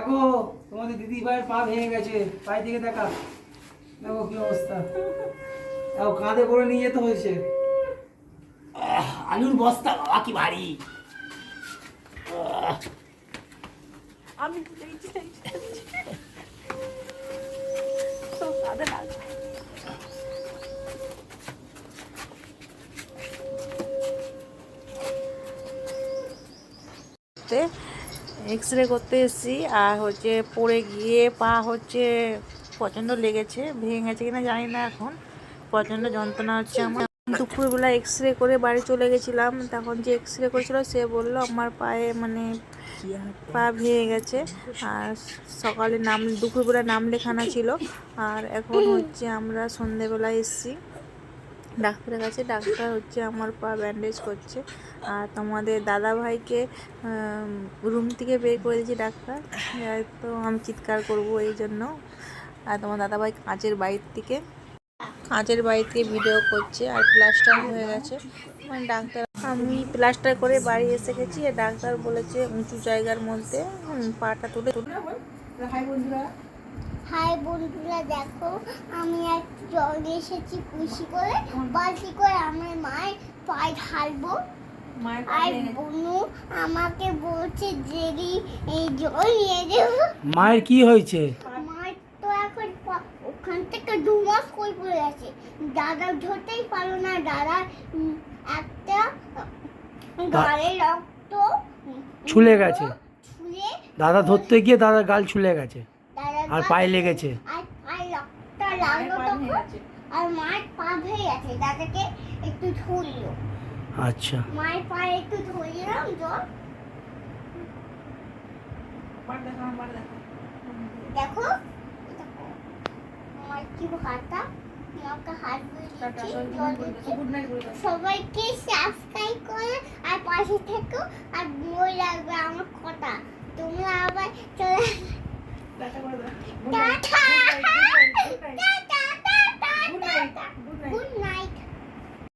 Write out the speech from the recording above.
দেখো তোমাদের দিদি ভাইয়ের পা ভেঙে গেছে, পায়ের দিকে দেখা, দেখো কি অবস্থা। তাও কাঁধে করে নিয়ে যেতে হয়েছে। আলুর বস্তা বাবা কি ভারী। আমি এক্স রে করতে এসেছি আর হচ্ছে পড়ে গিয়ে পা হচ্ছে প্রচণ্ড লেগেছে, ভেঙে গেছে কিনা জানি না, এখন প্রচণ্ড যন্ত্রণা হচ্ছে আমার। দুপুরবেলা এক্স রে করে বাড়ি চলে গেছিলাম, তখন যে এক্স রে করেছিল সে বললো আমার পায়ে মানে পা ভেঙে গেছে। আর সকালে দুপুরবেলা নাম লেখানো ছিল। আর এখন হচ্ছে আমরা সন্ধেবেলায় এসেছি ডাক্তারের কাছে। ডাক্তার হচ্ছে আমার পা ব্যান্ডেজ করছে। আর তোমাদের দাদা ভাইকে রুম থেকে বের করে দিয়েছি ডাক্তার, তো আমি চিৎকার করব এই জন্য। আর তোমার দাদা ভাই কাঁচের বাইর থেকে ভিডিও করছে। আর প্লাস্টার হয়ে গেছে মানে ডাক্তার, আমি প্লাস্টার করে বাড়ি এসে গেছি। আর ডাক্তার বলেছে উঁচু জায়গার মধ্যে পাটা তুলে হাই বন্ধুরা, দেখো আমি এক জল এসেছি কুশি করে বালতি করে আমার মায়ের পায়ে ঢালবো। আর বনু আমাকে বলছে জেরি এই জল নিয়ে যাবো। মায়ের কি হয়েছে? মায়ের তো এখন ওখান থেকে 2 মাস কই পড়ে গেছে, দাদা ধরতেই পারলো না। দাদা একটা গালে রক্ত ছুলে গেছে, ছুলে দাদা ধরতে গিয়ে দাদার গাল ছুলে গেছে আর পায়ে লেগেছে। আর পায়ে রক্তটা লাগলো তখন, আর মায়ের পা ভেঙে গেছে। দাদাকে একটু ধরলো, আচ্ছা, মায়ের পায়ে একটু ধরলাম জল। দেখো আমার কি হাতটা, আমাকে হাত দিয়েছি। সবাইকে সাবস্ক্রাইব করে আর পাশে থেকো। আর বই লাগবে আমার কথা, তোমরা আবার চলে টাটা।